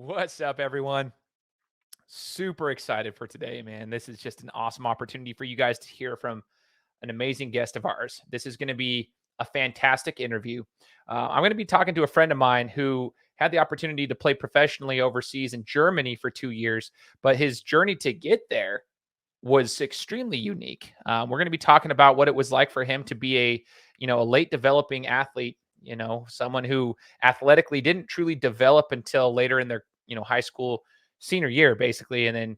What's up, everyone? Super excited for today, man. This is just an awesome opportunity for you guys to hear from an amazing guest of ours. This is going to be a fantastic interview. I'm going to be talking to a friend of mine who had the opportunity to play professionally overseas in Germany for 2 years, but his journey to get there was extremely unique. We're going to be talking about what it was like for him to be a late developing athlete. Someone who athletically didn't truly develop until later in their high school senior year, basically, and then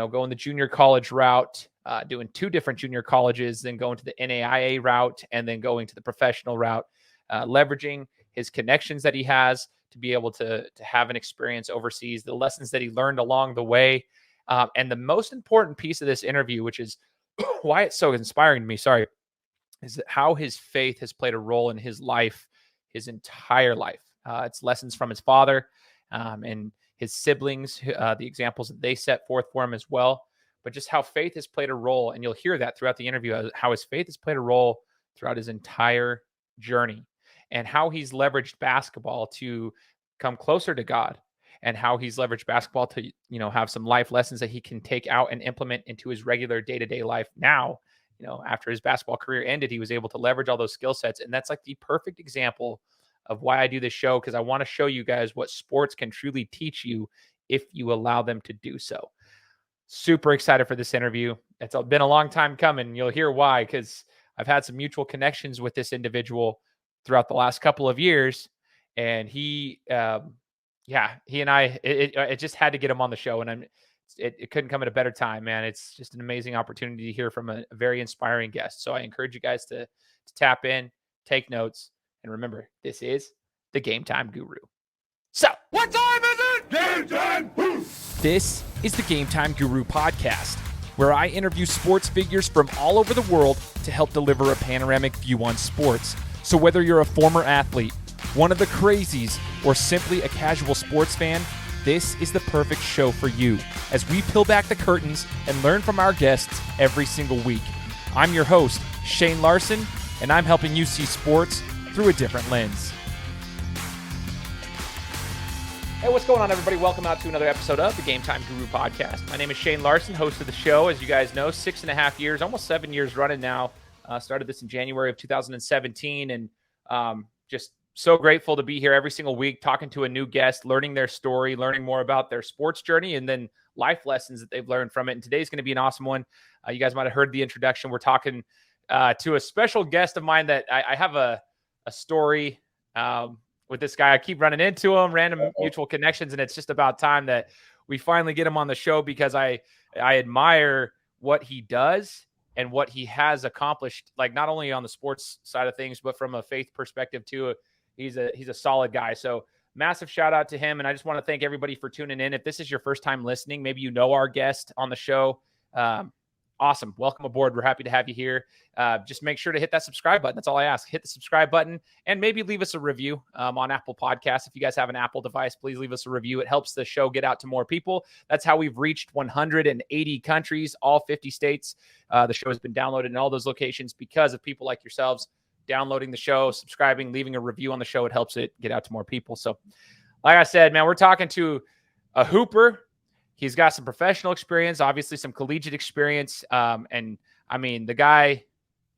going the junior college route, doing two different junior colleges, then going to the NAIA route, and then going to the professional route, leveraging his connections that he has to be able to have an experience overseas, the lessons that he learned along the way. And the most important piece of this interview, which is why it's so inspiring to me, is that how his faith has played a role in his life, his entire life. It's lessons from his father and his siblings, the examples that they set forth for him as well, but just how faith has played a role. And you'll hear that throughout the interview, how his faith has played a role throughout his entire journey, and how he's leveraged basketball to come closer to God, and how he's leveraged basketball to, have some life lessons that he can take out and implement into his regular day-to-day life now. After his basketball career ended, he was able to leverage all those skill sets. And that's like the perfect example of why I do this show, because I want to show you guys what sports can truly teach you if you allow them to do so. Super excited for this interview. It's been a long time coming. You'll hear why, because I've had some mutual connections with this individual throughout the last couple of years. And he and I, it just had to get him on the show. And it couldn't come at a better time, man. It's just an amazing opportunity to hear from a very inspiring guest. So I encourage you guys to tap in, take notes, and remember, this is the Gametime Guru. So, what time is it? Game time! This is the Gametime Guru podcast, where I interview sports figures from all over the world to help deliver a panoramic view on sports. So whether you're a former athlete, one of the crazies, or simply a casual sports fan, this is the perfect show for you as we peel back the curtains and learn from our guests every single week. I'm your host, Shane Larson, and I'm helping you see sports through a different lens. Hey, what's going on, everybody? Welcome out to another episode of the Gametime Guru podcast. My name is Shane Larson, host of the show. As you guys know, 6.5 years, almost 7 years running now. Started this in January of 2017, and just so grateful to be here every single week, talking to a new guest, learning their story, learning more about their sports journey, and then life lessons that they've learned from it. And today's going to be an awesome one. You guys might have heard the introduction. We're talking to a special guest of mine that I have a story with this guy. I keep running into him, random mutual connections, and it's just about time that we finally get him on the show, because I admire what he does and what he has accomplished, like not only on the sports side of things, but from a faith perspective too. He's a solid guy. So massive shout out to him. And I just want to thank everybody for tuning in. If this is your first time listening, maybe you know our guest on the show. Awesome. Welcome aboard. We're happy to have you here. Just make sure to hit that subscribe button. That's all I ask. Hit the subscribe button and maybe leave us a review on Apple Podcasts. If you guys have an Apple device, please leave us a review. It helps the show get out to more people. That's how we've reached 180 countries, all 50 states. The show has been downloaded in all those locations because of people like yourselves downloading the show, subscribing, leaving a review on the show. It helps it get out to more people. So like I said, man, we're talking to a hooper. He's got some professional experience, obviously some collegiate experience. And I mean, the guy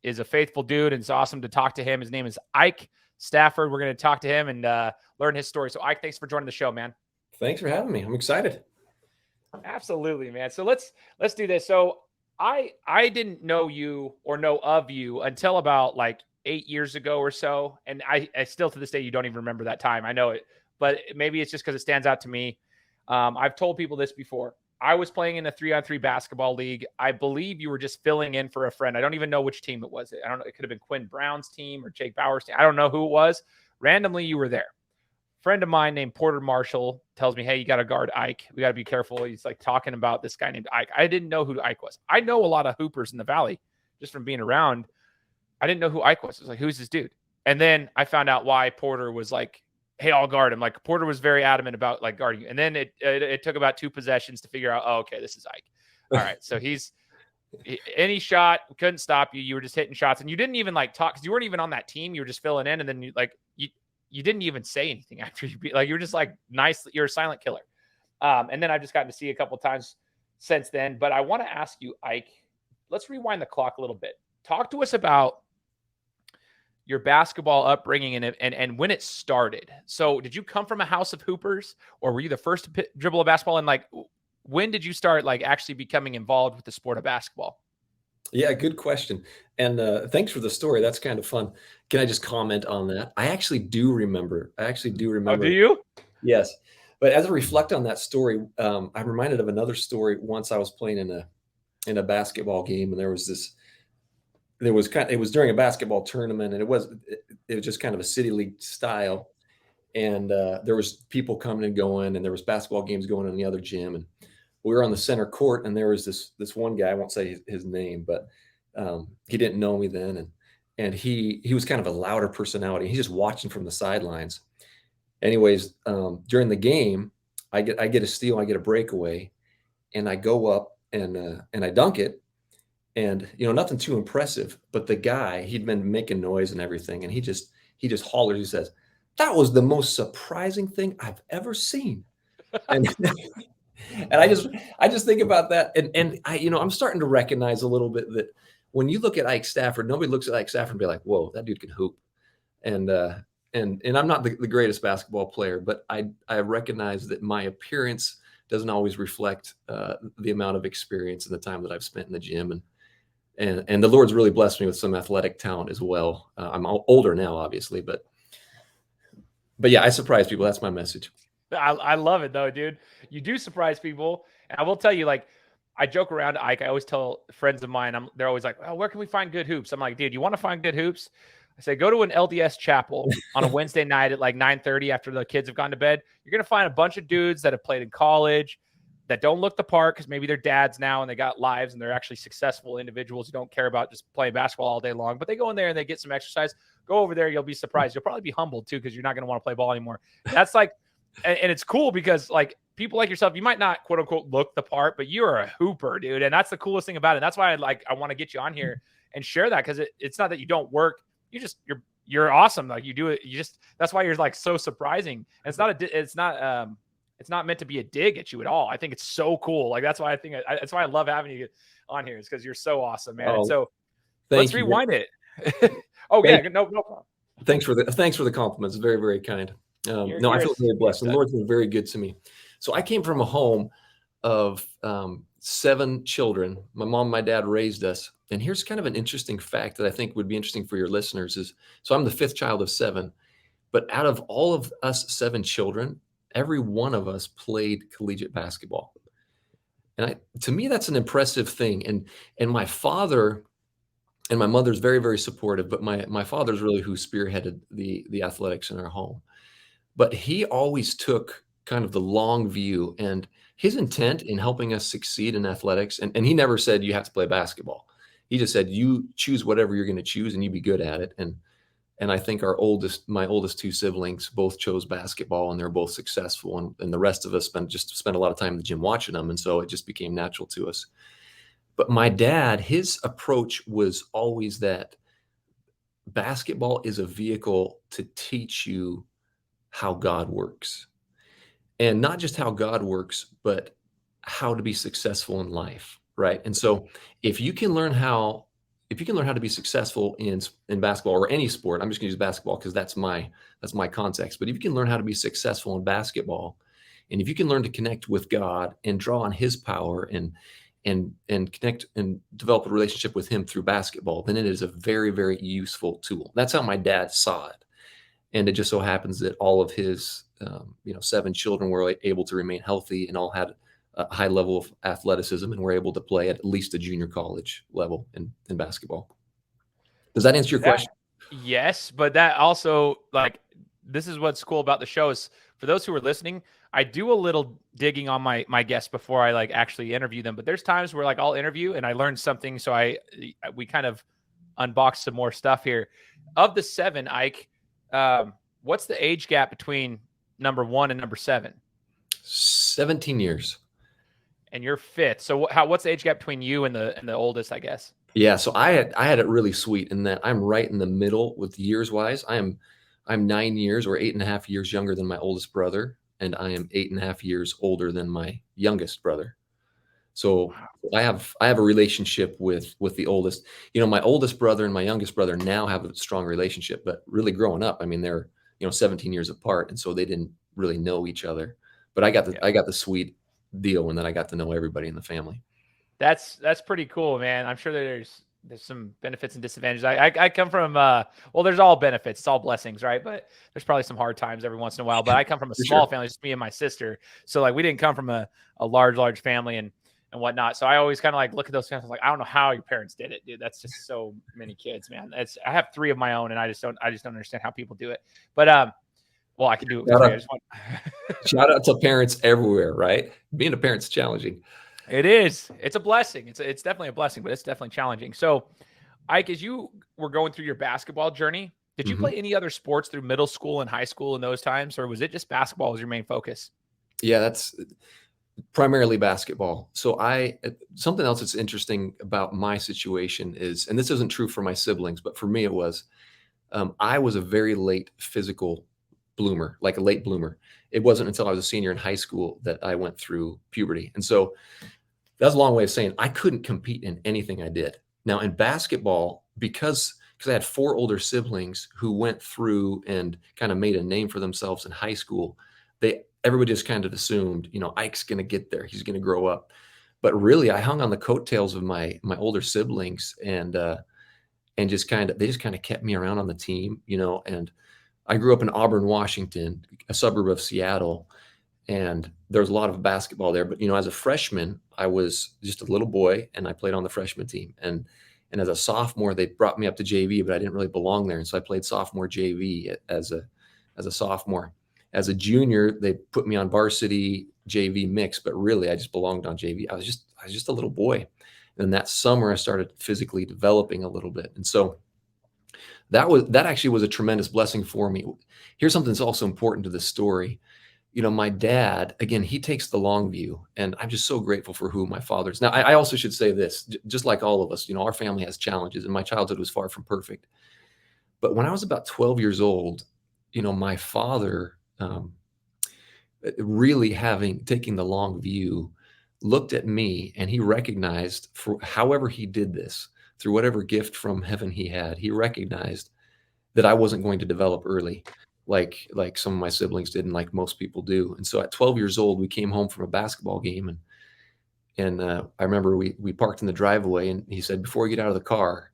is a faithful dude, and it's awesome to talk to him. His name is Ike Stafford. We're going to talk to him and learn his story. So Ike, thanks for joining the show, man. Thanks for having me. I'm excited. Absolutely, man. So let's do this. So I didn't know you or know of you until about like 8 years ago or so. And I still to this day, you don't even remember that time. I know it, but maybe it's just because it stands out to me. I've told people this before. I was playing in a 3-on-3 basketball league. I believe you were just filling in for a friend. I don't even know which team it was. I don't know. It could have been Quinn Brown's team or Jake Bauer's team. I don't know who it was. Randomly, you were there. Friend of mine named Porter Marshall tells me, hey, you got to guard Ike. We got to be careful. He's like talking about this guy named Ike. I didn't know who Ike was. I know a lot of hoopers in the Valley just from being around. I didn't know who Ike was. I was like, who's this dude? And then I found out why Porter was like, hey, I'll guard him. Like Porter was very adamant about like guarding you. And then it took about 2 possessions to figure out, oh, okay, this is Ike. All right. So any shot, couldn't stop you. You were just hitting shots, and you didn't even like talk, because you weren't even on that team. You were just filling in. And then you didn't even say anything after you were just like nice. You're a silent killer. And then I've just gotten to see a couple times since then. But I want to ask you, Ike, let's rewind the clock a little bit. Talk to us about your basketball upbringing and when it started. So did you come from a house of hoopers, or were you the first to dribble a basketball? And like, when did you start like actually becoming involved with the sport of basketball? Yeah, good question. And thanks for the story. That's kind of fun. Can I just comment on that? I actually do remember. Oh, do you? Yes. But as I reflect on that story, I'm reminded of another story. Once I was playing in a basketball game, and it was during a basketball tournament, and it was just kind of a city league style. And there was people coming and going, and there was basketball games going on in the other gym, and we were on the center court, and there was this one guy. I won't say his name, but he didn't know me then, and he was kind of a louder personality. He's just watching from the sidelines. Anyways, during the game, I get a steal, I get a breakaway, and I go up and I dunk it, and nothing too impressive. But the guy, he'd been making noise and everything, and he just hollers. He says, "That was the most surprising thing I've ever seen." And and I just think about that, and I'm starting to recognize a little bit that when you look at Ike Stafford, nobody looks at Ike Stafford and be like, "Whoa, that dude can hoop." And I'm not the greatest basketball player, but I recognize that my appearance doesn't always reflect the amount of experience and the time that I've spent in the gym, and the Lord's really blessed me with some athletic talent as well. I'm older now, obviously, but yeah, I surprise people. That's my message. I love it though, dude. You do surprise people. And I will tell you, like, I joke around, Ike. I always tell friends of mine, they're always like, "Oh, where can we find good hoops?" I'm like, "Dude, you want to find good hoops?" I say, go to an LDS chapel on a Wednesday night at like 9:30 after the kids have gone to bed. You're going to find a bunch of dudes that have played in college that don't look the part because maybe they're dads now and they got lives and they're actually successful individuals who don't care about just playing basketball all day long, but they go in there and they get some exercise. Go over there. You'll be surprised. You'll probably be humbled too because you're not going to want to play ball anymore. That's like, and it's cool because like people like yourself, you might not quote unquote look the part, but you're a hooper, dude. And that's the coolest thing about it. And that's why I want to get you on here and share that because it's not that you don't work. You're awesome. Like you do it. That's why you're like so surprising. And it's not meant to be a dig at you at all. I think it's so cool. Like that's why that's why I love having you on here is because you're so awesome, man. And so let's rewind it. Oh yeah, no problem. Thanks for the compliments. Very, very kind. No, I feel very blessed. The Lord's been very good to me. So I came from a home of 7 children. My mom and my dad raised us. And here's kind of an interesting fact that I think would be interesting for your listeners is, so I'm the 5th child of 7, but out of all of us 7 children, every one of us played collegiate basketball. And to me, that's an impressive thing. And my father and my mother's very, very supportive, but my father's really who spearheaded the athletics in our home. But he always took kind of the long view, and his intent in helping us succeed in athletics, and he never said you have to play basketball. He just said you choose whatever you're going to choose and you be good at it. And I think my oldest 2 siblings both chose basketball, and they're both successful. And the rest of us spent a lot of time in the gym watching them. And so it just became natural to us. But my dad, his approach was always that basketball is a vehicle to teach you how God works, and not just how God works, but how to be successful in life. Right. And so if you can learn how to be successful in basketball or any sport, I'm just going to use basketball because that's my context. But if you can learn how to be successful in basketball, and if you can learn to connect with God and draw on His power and connect and develop a relationship with Him through basketball, then it is a very, very useful tool. That's how my dad saw it. And it just so happens that all of his 7 children were able to remain healthy and all had a high level of athleticism and were able to play at least a junior college level in basketball. Does that answer your question? Yes, but that also, like, this is what's cool about the show is for those who are listening, I do a little digging on my guests before I like actually interview them. But there's times where like I'll interview and I learn something, so we kind of unbox some more stuff here. Of the 7, Ike, what's the age gap between number 1 and number 7? 17 years. And you're 5th. So what's the age gap between you and the oldest, I guess? Yeah. So I had it really sweet in that I'm right in the middle with years wise. I'm 9 years or 8.5 years younger than my oldest brother. and I am 8.5 years older than my youngest brother. So I have a relationship with the oldest. My oldest brother and my youngest brother now have a strong relationship, but really growing up, I mean, they're 17 years apart, and so they didn't really know each other. But I got the sweet deal in that I got to know everybody in the family. That's pretty cool, man. I'm sure there's some benefits and disadvantages. I come from well, there's all benefits, it's all blessings, right? But there's probably some hard times every once in a while. But I come from a small family, just me and my sister. So like we didn't come from a large family and whatnot. So I always kind of like look at those families like, I don't know how your parents did it, dude. That's just so many kids, man. I have 3 of my own, and I just don't understand how people do it. But well, I can do it with 3. I just want shout out to parents everywhere, right? Being a parent's challenging. It is. It's a blessing. It's definitely a blessing, but it's definitely challenging. So, Ike, as you were going through your basketball journey, did you play any other sports through middle school and high school in those times, or was it just basketball was your main focus? Yeah, that's primarily basketball. So something else that's interesting about my situation is, and this isn't true for my siblings, but for me it was, I was a very late physical bloomer, like a late bloomer. It wasn't until I was a senior in high school that I went through puberty. And so that's a long way of saying I couldn't compete in anything I did. Now in basketball, because I had 4 older siblings who went through and kind of made a name for themselves in high school, everybody just kind of assumed, Ike's going to get there. He's going to grow up. But really, I hung on the coattails of my older siblings, and they just kind of kept me around on the team, and I grew up in Auburn, Washington, a suburb of Seattle, and there's a lot of basketball there. But, as a freshman, I was just a little boy, and I played on the freshman team. And as a sophomore, they brought me up to JV, but I didn't really belong there. And so I played sophomore JV as a sophomore. As a junior, they put me on varsity JV mix, but really I just belonged on JV. I was just a little boy. And that summer I started physically developing a little bit. And so that actually was a tremendous blessing for me. Here's something that's also important to this story. My dad, again, he takes the long view, and I'm just so grateful for who my father is. Now, I also should say this, just like all of us, our family has challenges, and my childhood was far from perfect. But when I was about 12 years old, my father, really taking the long view, looked at me, and he recognized, for however he did this, through whatever gift from heaven he had, he recognized that I wasn't going to develop early like some of my siblings did and like most people do. And so at 12 years old, we came home from a basketball game, and I remember we parked in the driveway, and he said, before you get out of the car,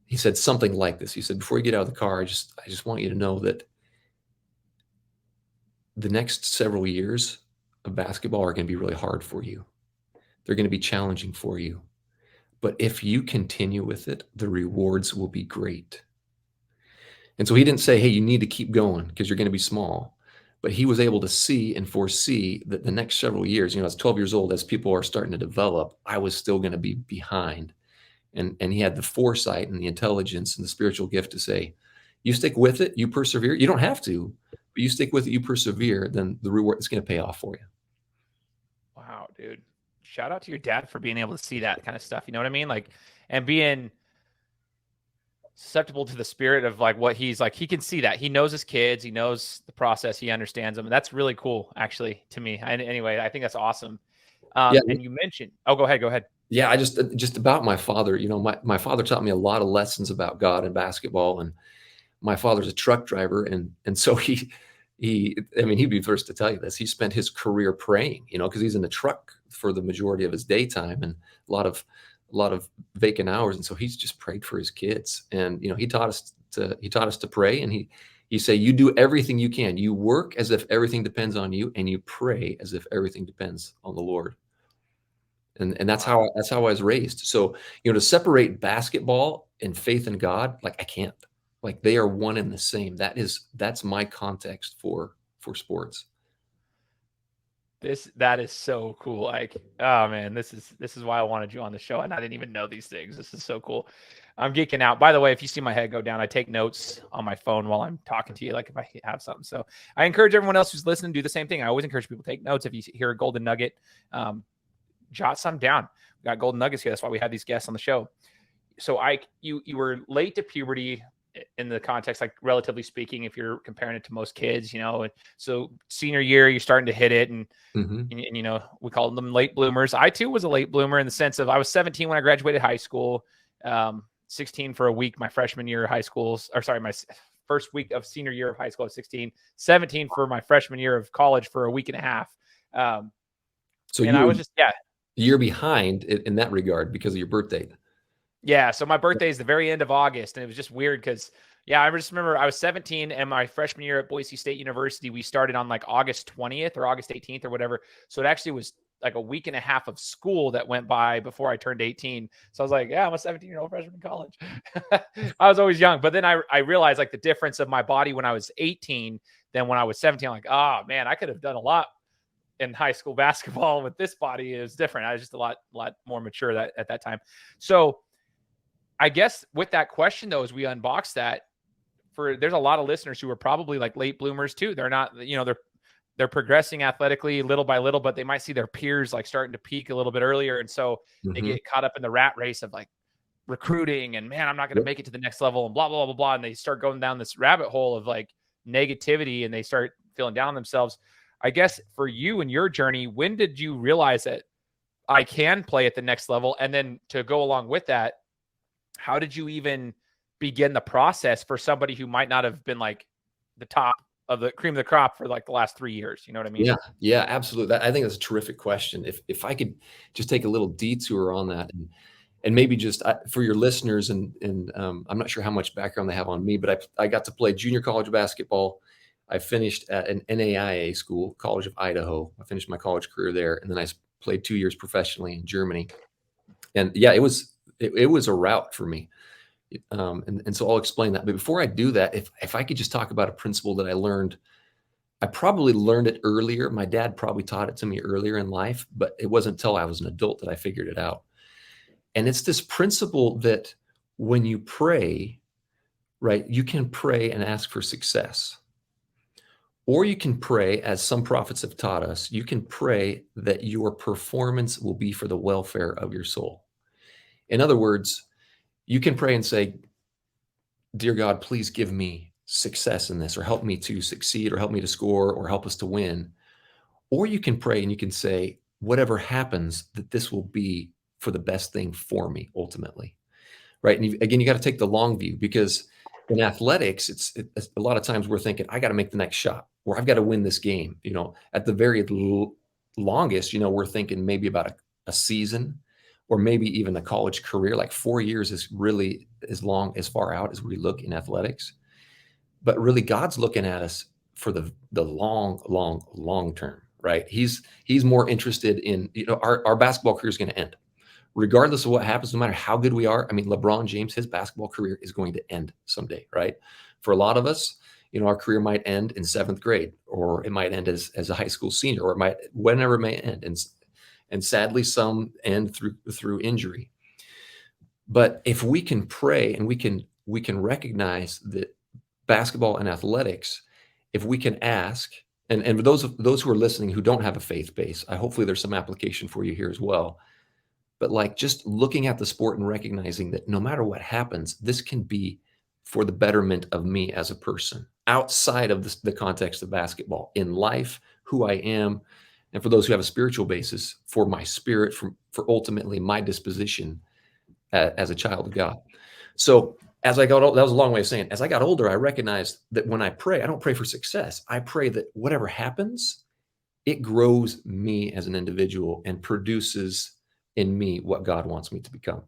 he said something like this. He said, before you get out of the car, I just want you to know that the next several years of basketball are going to be really hard for you. They're going to be challenging for you. But if you continue with it, the rewards will be great. And so he didn't say, hey, you need to keep going because you're going to be small. But he was able to see and foresee that the next several years, as 12 years old, as people are starting to develop, I was still going to be behind. And he had the foresight and the intelligence and the spiritual gift to say, you stick with it, you persevere. You don't have to, but you stick with it, you persevere, then the reward is going to pay off for you. Wow, dude. Shout out to your dad for being able to see that kind of stuff. You know what I mean? Like, and being susceptible to the spirit of like what he's like. He can see that. He knows his kids. He knows the process. He understands them. And that's really cool, actually, to me. And anyway, I think that's awesome. Yeah. And you mentioned, go ahead. Yeah, I just about my father, my father taught me a lot of lessons about God and basketball. And my father's a truck driver. And so he'd be first to tell you this. He spent his career praying, because he's in the truck for the majority of his daytime and a lot of vacant hours. And so he's just prayed for his kids. And, he taught us to pray. And he say, you do everything you can. You work as if everything depends on you, and you pray as if everything depends on the Lord. And that's how I was raised. So, to separate basketball and faith in God, like I can't. Like they are one and the same. That's my context for sports. That is so cool. Like, oh man, this is why I wanted you on the show, and I didn't even know these things. This is so cool. I'm geeking out. By the way, if you see my head go down, I take notes on my phone while I'm talking to you, like if I have something. So I encourage everyone else who's listening to do the same thing. I always encourage people to take notes. If you hear a golden nugget, jot some down. We got golden nuggets here. That's why we have these guests on the show. So Ike, you were late to puberty, in the context, like relatively speaking, if you're comparing it to most kids, you know. And so senior year, you're starting to hit it, and you know, we call them late bloomers. I too was a late bloomer in the sense of I was 17 when I graduated high school, 16 for a week my freshman year of high school, or sorry, my first week of senior year of high school, I was 16, 17 for my freshman year of college for a week and a half. So and I was just, you're behind in that regard because of your birthday. Yeah. So my birthday is the very end of August, and it was just weird because, yeah, I just remember I was 17 and my freshman year at Boise State University, we started on like August 20th or August 18th or whatever. So it actually was like a week and a half of school that went by before I turned 18. So I was like, yeah, I'm a 17-year-old freshman in college. I was always young. But then I realized like the difference of my body when I was 18 than when I was 17. I'm like, oh man, I could have done a lot in high school basketball with this body. Is different. I was just a lot more mature at that time. So I guess with that question though, as we unbox that, there's a lot of listeners who are probably like late bloomers too. They're not, you know, they're progressing athletically little by little, but they might see their peers like starting to peak a little bit earlier. And so they get caught up in the rat race of like recruiting and, man, I'm not going to make it to the next level and blah, blah, blah, blah. And they start going down this rabbit hole of like negativity and they start feeling down on themselves. I guess for you and your journey, when did you realize that I can play at the next level? And then to go along with that, how did you even begin the process for somebody who might not have been like the top of the cream of the crop for like the last 3 years? You know what I mean? Yeah, absolutely. I think that's a terrific question. If I could just take a little detour on that and maybe just for your listeners, and I'm not sure how much background they have on me, but I got to play junior college basketball. I finished at an NAIA school, College of Idaho. I finished my college career there, and then I played 2 years professionally in Germany. And yeah, it was a route for me. And so I'll explain that. But before I do that, if I could just talk about a principle that I learned, I probably learned it earlier. My dad probably taught it to me earlier in life, but it wasn't until I was an adult that I figured it out. And it's this principle that when you pray, right, you can pray and ask for success. Or you can pray, as some prophets have taught us, you can pray that your performance will be for the welfare of your soul. In other words, you can pray and say, dear God, please give me success in this, or help me to succeed, or help me to score, or help us to win. Or you can pray and you can say, whatever happens, that this will be for the best thing for me ultimately, right? And again, you got to take the long view, because in athletics, it's a lot of times we're thinking, I got to make the next shot, or I've got to win this game. You know, at the very longest, you know, we're thinking maybe about a season, or maybe even a college career. Like 4 years is really as far out as we look in athletics. But really, God's looking at us for the long term, right? He's more interested in, you know, our basketball career is going to end. Regardless of what happens, no matter how good we are. I mean, LeBron James, his basketball career is going to end someday, right? For a lot of us, you know, our career might end in 7th grade, or it might end as a high school senior, or it might, whenever it may end. And sadly, some end through injury. But if we can pray and we can recognize that basketball and athletics, if we can ask, and for those who are listening who don't have a faith base, hopefully there's some application for you here as well. But like just looking at the sport and recognizing that no matter what happens, this can be for the betterment of me as a person, outside of the context of basketball, in life, who I am. And for those who have a spiritual basis, for my spirit, for ultimately my disposition as a child of God. So as I got old, that was a long way of saying, as I got older, I recognized that when I pray, I don't pray for success. I pray that whatever happens, it grows me as an individual and produces in me what God wants me to become.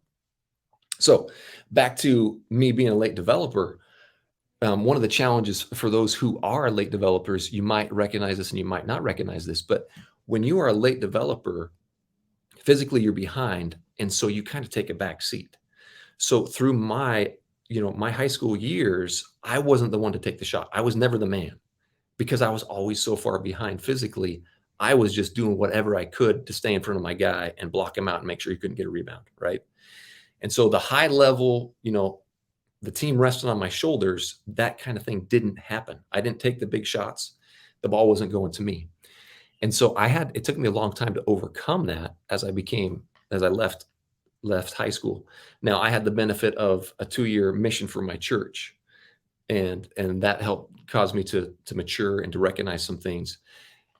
So back to me being a late developer, one of the challenges for those who are late developers, you might recognize this and you might not recognize this, but when you are a late developer, physically you're behind, and so you kind of take a back seat. So through my high school years, I wasn't the one to take the shot. I was never the man, because I was always so far behind physically. I was just doing whatever I could to stay in front of my guy and block him out and make sure he couldn't get a rebound, right? And so the high level, you know, the team resting on my shoulders, that kind of thing didn't happen. I didn't take the big shots. The ball wasn't going to me. And so it took me a long time to overcome that as I left high school. Now I had the benefit of a 2-year mission for my church. and that helped cause me to mature and to recognize some things.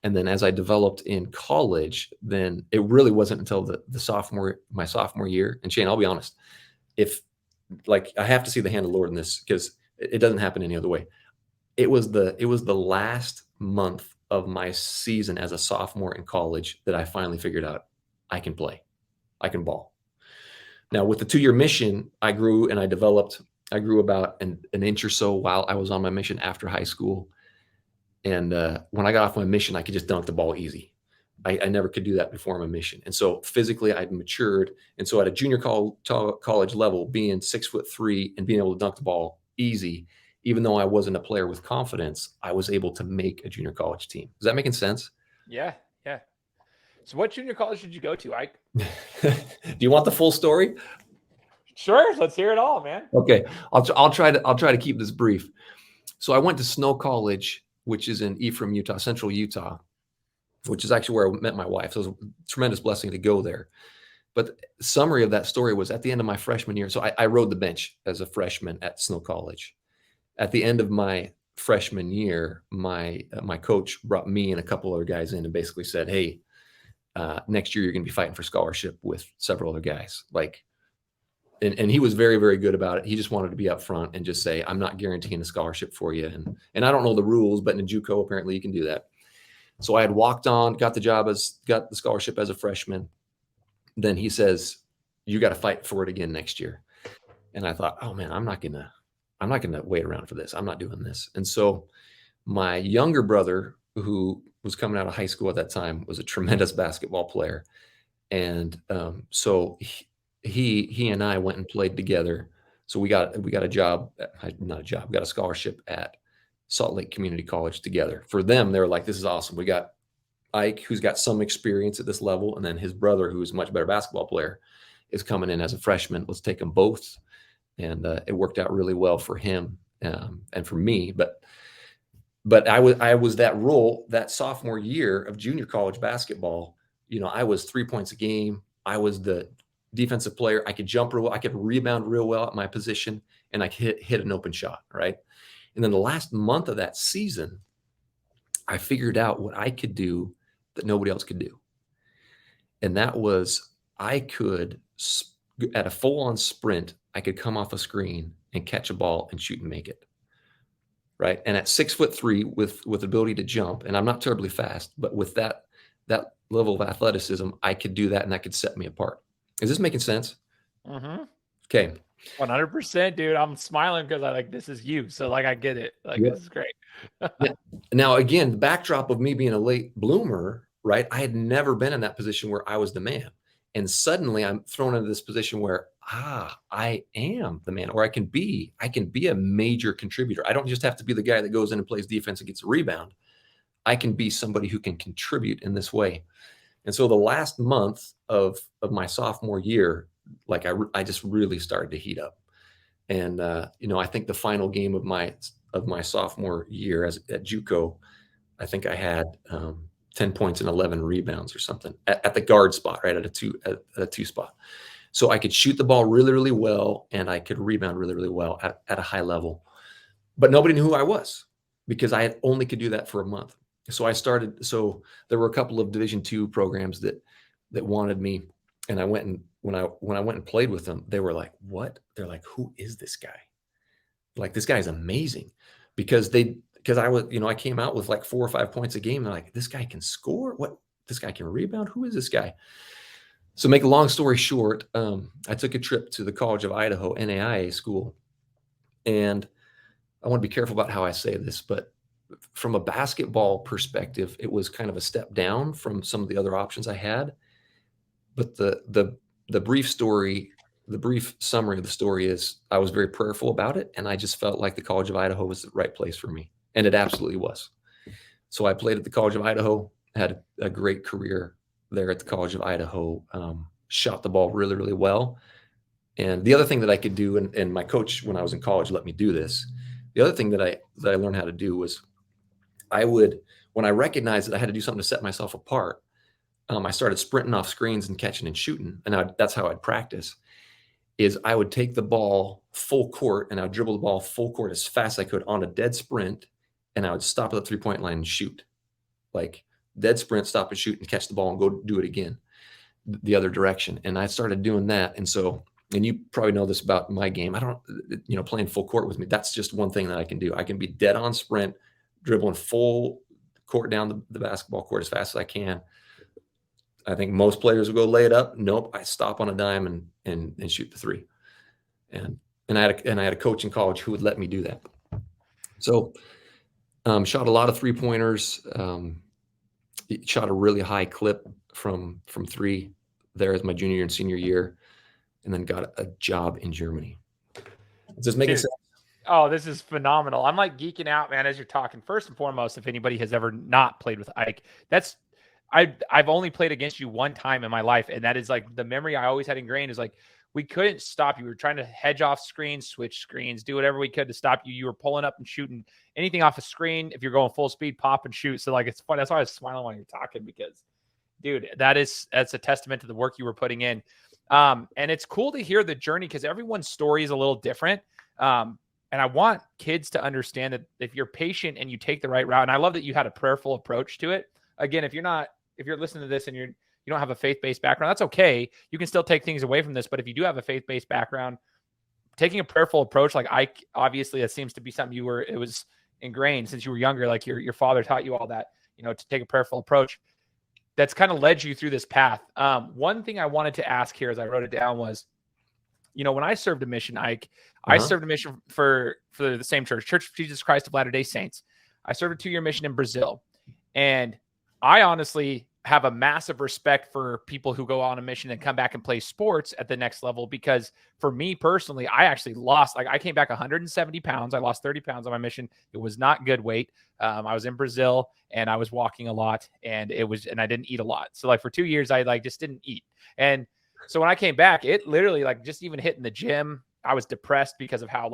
And then as I developed in college, then it really wasn't until my sophomore year. And Shane, I'll be honest, if like I have to see the hand of the Lord in this because it doesn't happen any other way. It was the last month of my season as a sophomore in college that I finally figured out I can play, I can ball. Now with the 2-year mission, I grew and I developed. I grew about an inch or so while I was on my mission after high school. And when I got off my mission, I could just dunk the ball easy. I never could do that before my mission. And so physically I'd matured. And so at a junior college level, being 6'3" and being able to dunk the ball easy, even though I wasn't a player with confidence, I was able to make a junior college team. Is that making sense? Yeah. Yeah. So what junior college did you go to, Ike? Do you want the full story? Sure. Let's hear it all, man. Okay. I'll try to keep this brief. So I went to Snow College, which is in Ephraim, Utah, central Utah, which is actually where I met my wife. So it was a tremendous blessing to go there. But the summary of that story was at the end of my freshman year. So I rode the bench as a freshman at Snow College. At the end of my freshman year, my coach brought me and a couple other guys in and basically said, hey, next year you're going to be fighting for scholarship with several other guys. And he was very, very good about it. He just wanted to be up front and just say, I'm not guaranteeing a scholarship for you. And I don't know the rules, but in a JUCO, apparently you can do that. So I had walked on, got the scholarship as a freshman. Then he says, you got to fight for it again next year. And I thought, oh man, I'm not going to wait around for this. I'm not doing this. And so my younger brother, who was coming out of high school at that time, was a tremendous basketball player. And so he and I went and played together. So we got a job, not a job, we got a scholarship at Salt Lake Community College together. For them, they were like, this is awesome. We got Ike, who's got some experience at this level, and then his brother, who's a much better basketball player, is coming in as a freshman. Let's take them both. And it worked out really well for him and for me. But I was that role that sophomore year of junior college basketball. I was 3 points a game. I was the defensive player. I could jump real well. I could rebound real well at my position, and I could hit an open shot, right? And then the last month of that season, I figured out what I could do that nobody else could do. And that was I could, at a full-on sprint, I could come off a screen and catch a ball and shoot and make it, right? And at 6'3" with ability to jump, and I'm not terribly fast, but with that level of athleticism, I could do that, and that could set me apart. Is this making sense? Mm-hmm. Okay. 100%, dude. I'm smiling because this is you. So I get it. This is great. Now, again, the backdrop of me being a late bloomer, right? I had never been in that position where I was the man. And suddenly I'm thrown into this position where, I am the man, or I can be a major contributor. I don't just have to be the guy that goes in and plays defense and gets a rebound. I can be somebody who can contribute in this way. And so the last month of my sophomore year, I just really started to heat up. And, I think the final game of my sophomore year at JUCO, I think I had 10 points and 11 rebounds or something at the guard spot, right? At a two spot. So I could shoot the ball really, really well, and I could rebound really, really well at a high level. But nobody knew who I was because I only could do that for a month. So there were a couple of Division II programs that wanted me, and I went and when I went and played with them, they were like, "What?" They're like, "Who is this guy? This guy's amazing," because I was, I came out with 4 or 5 points a game. They're like, "This guy can score. What? This guy can rebound. Who is this guy?" So make a long story short, I took a trip to the College of Idaho NAIA school, and I want to be careful about how I say this, but from a basketball perspective, it was kind of a step down from some of the other options I had. But the brief summary of the story is I was very prayerful about it, and I just felt like the College of Idaho was the right place for me, and it absolutely was. So I played at the College of Idaho, had a great career there at the College of Idaho, shot the ball really, really well. And the other thing that I could do, and my coach when I was in college let me do this, the other thing that I learned how to do was when I recognized that I had to do something to set myself apart, I started sprinting off screens and catching and shooting. And that's how I'd practice. is I would take the ball full court and I would dribble the ball full court as fast as I could on a dead sprint. And I would stop at the 3-point line and shoot. Like dead sprint, stop and shoot and catch the ball and go do it again the other direction. And I started doing that. And so, and you probably know this about my game. I don't, playing full court with me, that's just one thing that I can do. I can be dead on sprint, dribbling full court down the basketball court as fast as I can. I think most players will go lay it up. Nope. I stop on a dime and shoot the three. And I had a coach in college who would let me do that. So, shot a lot of 3-pointers, shot a really high clip from three there as my junior and senior year, and then got a job in Germany. Does this make sense? Oh, this is phenomenal. I'm like geeking out, man, as you're talking. First and foremost, if anybody has ever not played with Ike, I've only played against you one time in my life. And that is like the memory I always had ingrained is like, we couldn't stop you. We were trying to hedge off screens, switch screens, do whatever we could to stop you. You were pulling up and shooting anything off a screen. If you're going full speed, pop and shoot. So like, it's fun. That's why I was smiling when you're talking because dude, that's a testament to the work you were putting in. And it's cool to hear the journey because everyone's story is a little different. And I want kids to understand that if you're patient and you take the right route, and I love that you had a prayerful approach to it. Again, if you're listening to this and you don't have a faith-based background, that's okay. You can still take things away from this. But if you do have a faith-based background, taking a prayerful approach, like Ike, obviously that seems to be something it was ingrained since you were younger. Like your father taught you all that, to take a prayerful approach. That's kind of led you through this path. One thing I wanted to ask here as I wrote it down was, when I served a mission, Ike, I served a mission for the same Church of Jesus Christ of Latter-day Saints. I served a 2-year mission in Brazil. And I honestly have a massive respect for people who go on a mission and come back and play sports at the next level, because for me personally, I actually lost, I came back 170 pounds. I lost 30 pounds on my mission. It was not good weight. I was in Brazil and I was walking a lot and I didn't eat a lot. So like for 2 years, I just didn't eat. And so when I came back, it literally just even hitting the gym, I was depressed because of how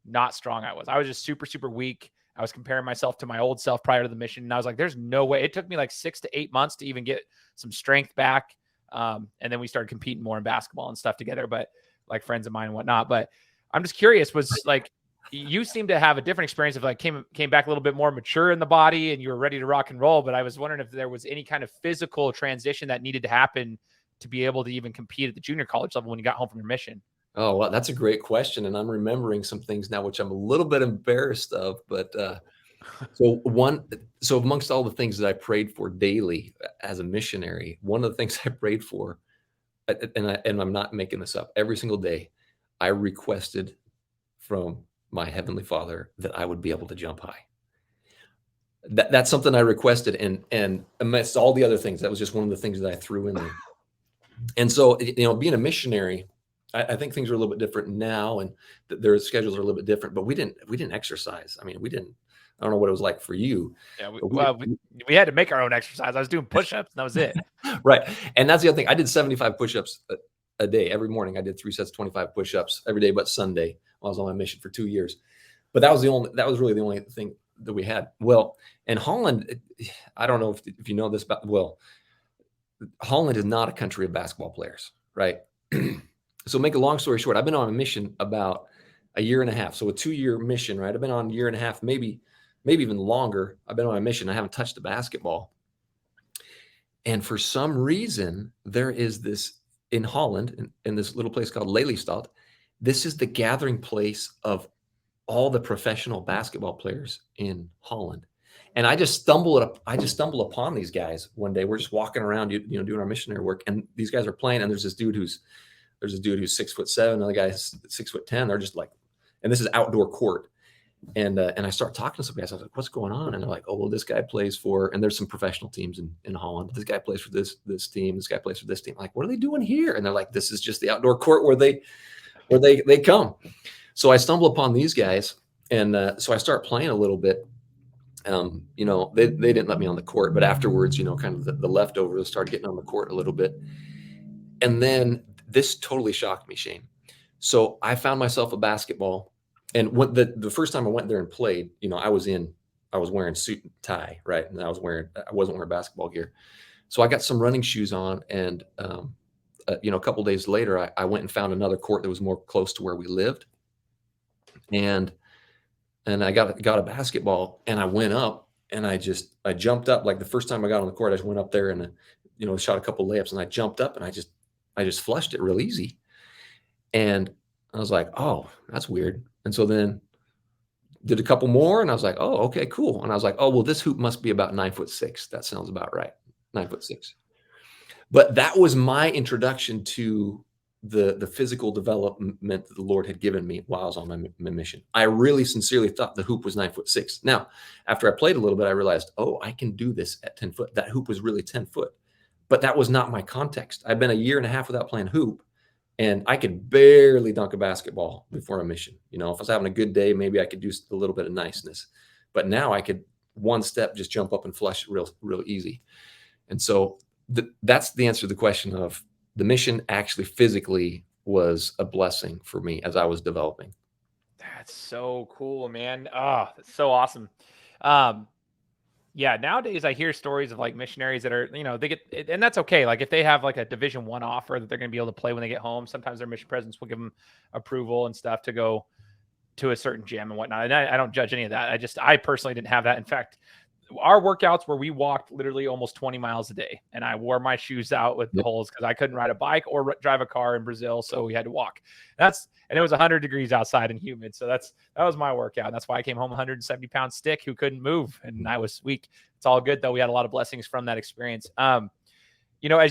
not strong I was. I was just super, super weak. I was comparing myself to my old self prior to the mission. And I was like, there's no way. It took me 6 to 8 months to even get some strength back. And then we started competing more in basketball and stuff together, but like friends of mine and whatnot. But I'm just curious, was you seem to have a different experience of came back a little bit more mature in the body and you were ready to rock and roll. But I was wondering if there was any kind of physical transition that needed to happen to be able to even compete at the junior college level when you got home from your mission. Oh, well, that's a great question. And I'm remembering some things now, which I'm a little bit embarrassed of, but so amongst all the things that I prayed for daily as a missionary, one of the things I prayed for, and I'm not making this up, every single day, I requested from my Heavenly Father that I would be able to jump high. That's something I requested. And amidst all the other things, that was just one of the things that I threw in there. And so, being a missionary, I think things are a little bit different now, and their schedules are a little bit different. But we didn't exercise. I mean, I don't know what it was like for you. Yeah, we had to make our own exercise. I was doing push-ups, and that was it. Right, and that's the other thing. I did 75 push-ups a day every morning. I did 3 sets of 25 push-ups every day, but Sunday. While I was on my mission for 2 years. But that was really the only thing that we had. Well, in Holland, I don't know if you know this, but Holland is not a country of basketball players, right? So make a long story short, I've been on a mission about a year and a half. So a 2-year mission, right? I've been on a year and a half, maybe even longer. I've been on a mission. I haven't touched a basketball. And for some reason, there is this in Holland, in this little place called Lelystad. This is the gathering place of all the professional basketball players in Holland. And I just stumbled upon these guys one day. We're just walking around, doing our missionary work, and these guys are playing. And there's a dude who's 6'7", another guy's 6'10". They're just and this is outdoor court. And I start talking to some guys. I was like, "What's going on?" And they're like, "Oh, well, this guy plays for," and there's some professional teams in Holland. This guy plays for this team. This guy plays for this team. I'm like, what are they doing here? And they're like, "This is just the outdoor court where they come." So I stumble upon these guys, and so I start playing a little bit. They didn't let me on the court, but afterwards, kind of the leftovers started getting on the court a little bit. And then this totally shocked me, Shane. So I found myself a basketball, and what the first time I went there and played, I was wearing suit and tie, right? And I wasn't wearing basketball gear. So I got some running shoes on and a couple days later, I went and found another court that was more close to where we lived, and I got a basketball, and I went up, and I jumped up. Like the first time I got on the court, I just went up there and shot a couple layups, and I jumped up, and I just flushed it real easy, and I was like, oh, that's weird. And so then did a couple more, and I was like, oh, okay, cool. And I was like, oh, well, this hoop must be about 9'6". That sounds about right, 9'6". But that was my introduction to the physical development that the Lord had given me while I was on my mission. I really sincerely thought the hoop was 9'6". Now, after I played a little bit, I realized, oh, I can do this at 10 foot. That hoop was really 10 foot, but that was not my context. I've been a year and a half without playing hoop, and I could barely dunk a basketball before a mission. If I was having a good day, maybe I could do a little bit of niceness, but now I could one step, just jump up and flush real easy. And so that's the answer to the question of the mission actually physically was a blessing for me as I was developing. That's so cool, man. Oh, that's so awesome. Yeah, nowadays I hear stories of like missionaries that are, they get, and that's okay. Like if they have like a Division I offer that they're going to be able to play when they get home, sometimes their mission presidents will give them approval and stuff to go to a certain gym and whatnot. And I don't judge any of that. I personally didn't have that. In fact, our workouts where we walked literally almost 20 miles a day, and I wore my shoes out with the holes because I couldn't ride a bike or drive a car in Brazil. So we had to walk. And it was 100 degrees outside and humid. So that was my workout. And that's why I came home 170-pound stick who couldn't move. And I was weak. It's all good though. We had a lot of blessings from that experience. As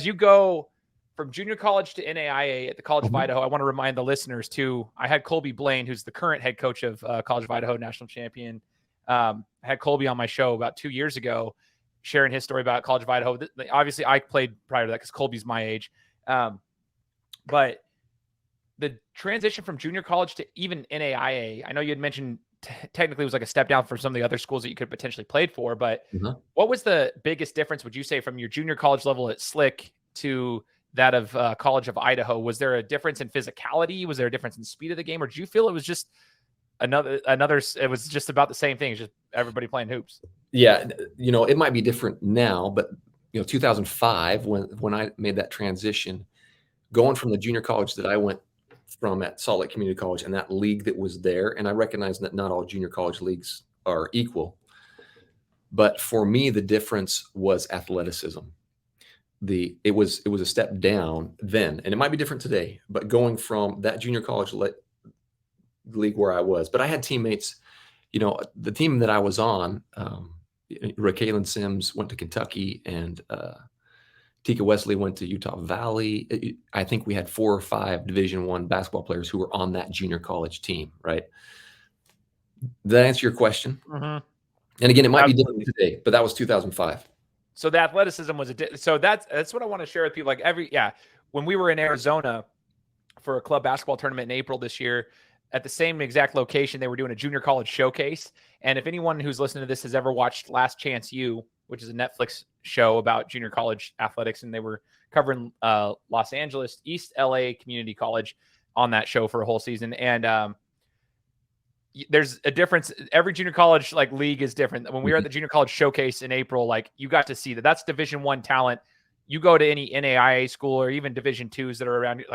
you go from junior college to NAIA at the College of Idaho, I want to remind the listeners too, I had Colby Blaine, who's the current head coach of College of Idaho, national champion. I had Colby on my show about 2 years ago, sharing his story about College of Idaho. Obviously, I played prior to that because Colby's my age. But the transition from junior college to even NAIA, I know you had mentioned technically it was like a step down for some of the other schools that you could potentially played for, but what was the biggest difference, would you say, from your junior college level at Slick to that of College of Idaho? Was there a difference in physicality? Was there a difference in speed of the game? Or did you feel it was just another, it was just about the same thing? It's just everybody playing hoops. Yeah. It might be different now, but 2005, when I made that transition, going from the junior college that I went from at Salt Lake Community College and that league that was there. And I recognize that not all junior college leagues are equal, but for me, the difference was athleticism. It was a step down then, and it might be different today, but going from that junior college league where I was, but I had teammates, the team that I was on, Raquelin Sims went to Kentucky, and Tika Wesley went to Utah Valley. I think we had 4 or 5 Division I basketball players who were on that junior college team, right? Did that answer your question? And again, it might be different today, but that was 2005. So the athleticism was so that's what I want to share with people. Like when we were in Arizona for a club basketball tournament in April this year, at the same exact location, they were doing a junior college showcase. And if anyone who's listening to this has ever watched Last Chance U, which is a Netflix show about junior college athletics, and they were covering Los Angeles, East LA Community College on that show for a whole season. And there's a difference. Every junior college league is different. When we were at the junior college showcase in April, you got to see that's Division I talent. You go to any NAIA school or even Division IIs that are around,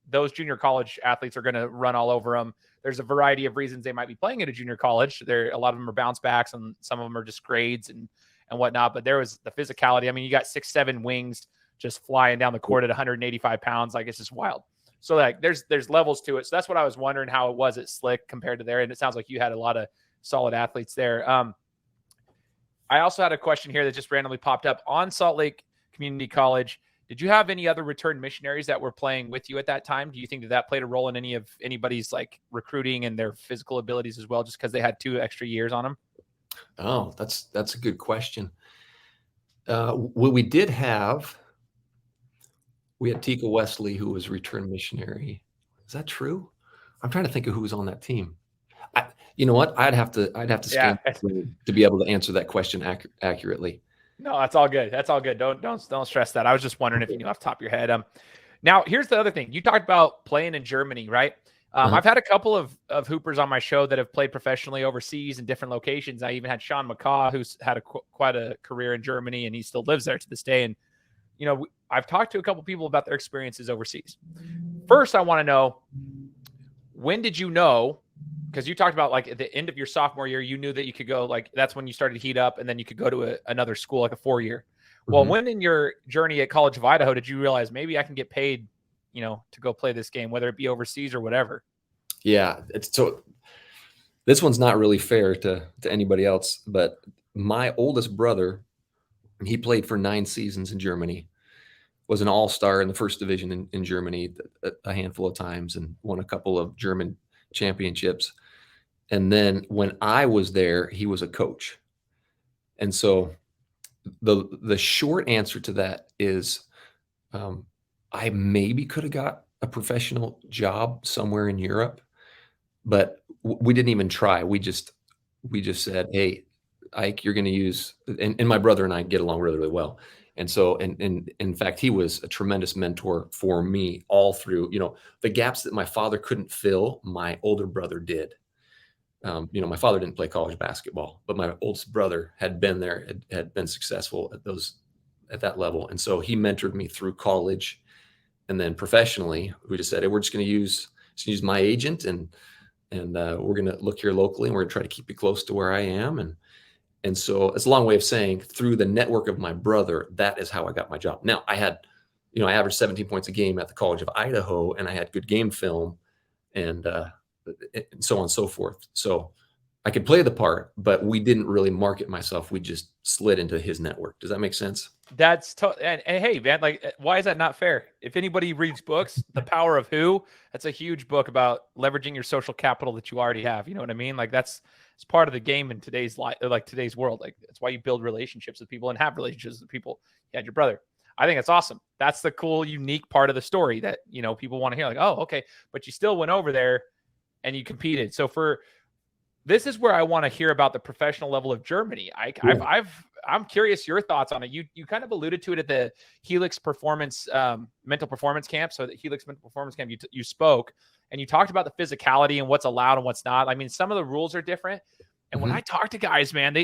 those junior college athletes are going to run all over them. There's a variety of reasons they might be playing at a junior college. A lot of them are bounce backs, and some of them are just grades and whatnot. But there was the physicality. I mean, you got 6'7" wings just flying down the court at 185 pounds. It's just wild. So there's levels to it. So that's what I was wondering, how it was at Slick compared to there. And it sounds like you had a lot of solid athletes there. I also had a question here that just randomly popped up on Salt Lake Community College. Did you have any other return missionaries that were playing with you at that time? Do you think that played a role in anybody's recruiting and their physical abilities as well, just because they had 2 extra years on them? Oh, that's a good question. We had Tika Wesley, who was a return missionary. Is that true? I'm trying to think of who was on that team. You know what? I'd have to scan to be able to answer that question accurately. No, that's all good. That's all good. Don't stress that. I was just wondering if you knew off the top of your head. Now here's the other thing. You talked about playing in Germany, right? I've had a couple of hoopers on my show that have played professionally overseas in different locations. I even had Sean McCaw, who's had quite a career in Germany, and he still lives there to this day. And I've talked to a couple people about their experiences overseas. First, I want to know, when did you know? Because you talked about like at the end of your sophomore year, you knew that you could go, like that's when you started to heat up, and then you could go to another school, like a 4-year. Well, when in your journey at College of Idaho did you realize maybe I can get paid, to go play this game, whether it be overseas or whatever? Yeah, so this one's not really fair to anybody else, but my oldest brother, he played for 9 seasons in Germany, was an all-star in the first division in Germany a handful of times, and won a couple of German championships. And then when I was there, he was a coach. And so the short answer to that is, I maybe could have got a professional job somewhere in Europe, but we didn't even try. We just said, "Hey, Ike, you're going to use," and my brother and I get along really, really well. And so, and in fact, he was a tremendous mentor for me all through, the gaps that my father couldn't fill, my older brother did. My father didn't play college basketball, but my oldest brother had been there, had been successful at that level. And so he mentored me through college, and then professionally, we just said, "Hey, we're just going to use my agent, and we're going to look here locally, and we're going to try to keep you close to where I am." And so it's a long way of saying, through the network of my brother, that is how I got my job. Now I had, I averaged 17 points a game at the College of Idaho, and I had good game film, and so on and so forth. So I could play the part, but we didn't really market myself. We just slid into his network. Does that make sense? That's and hey, man, like, why is that not fair? If anybody reads books, The Power of Who, that's a huge book about leveraging your social capital that you already have. You know what I mean? Like it's part of the game in today's life, like today's world. Like that's why you build relationships with people and have relationships with people. You had your brother. I think that's awesome. That's the cool, unique part of the story that, people want to hear. Like, oh, okay, but you still went over there and you competed. So this is where I want to hear about the professional level of Germany. I'm curious your thoughts on it. You kind of alluded to it at the Helix Performance Mental Performance Camp. So the Helix Mental Performance Camp, you spoke and you talked about the physicality and what's allowed and what's not. I mean, some of the rules are different. And when I talk to guys, man,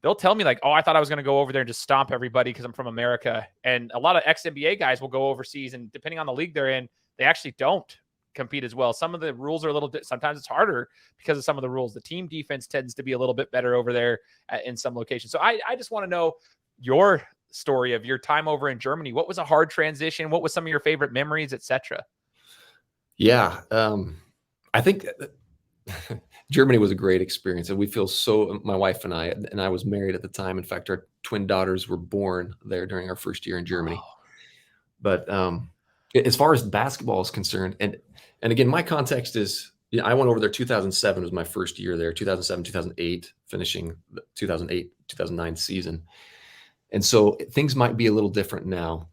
they'll tell me like, "Oh, I thought I was going to go over there and just stomp everybody because I'm from America." And a lot of ex-NBA guys will go overseas, and depending on the league they're in, they actually don't compete as well. Some of the rules are a little bit, sometimes it's harder because of some of the rules. The team defense tends to be a little bit better over there in some locations. So I just want to know your story of your time over in Germany. What was a hard transition? What was some of your favorite memories, etc.? Yeah. I think Germany was a great experience, and we feel my wife and I was married at the time. In fact, our twin daughters were born there during our first year in Germany. Oh. But as far as basketball is concerned, and again, my context is, I went over there 2007 was my first year there, 2007, 2008, finishing the 2008, 2009 season. And so things might be a little different now.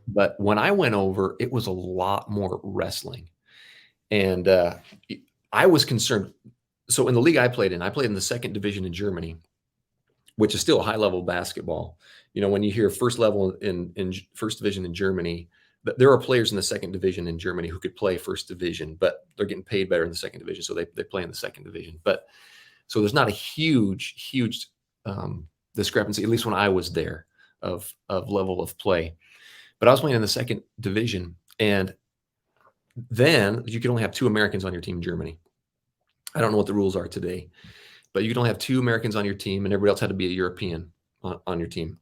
But when I went over, it was a lot more wrestling. And I was concerned. So in the league I played in the second division in Germany, which is still high level basketball. When you hear first level in first division in Germany, there are players in the second division in Germany who could play first division, but they're getting paid better in the second division. So they play in the second division. But so there's not a huge discrepancy, at least when I was there, of level of play. But I was playing in the second division, and then you could only have 2 Americans on your team in Germany. I don't know what the rules are today, but you could only have 2 Americans on your team, and everybody else had to be a European on your team.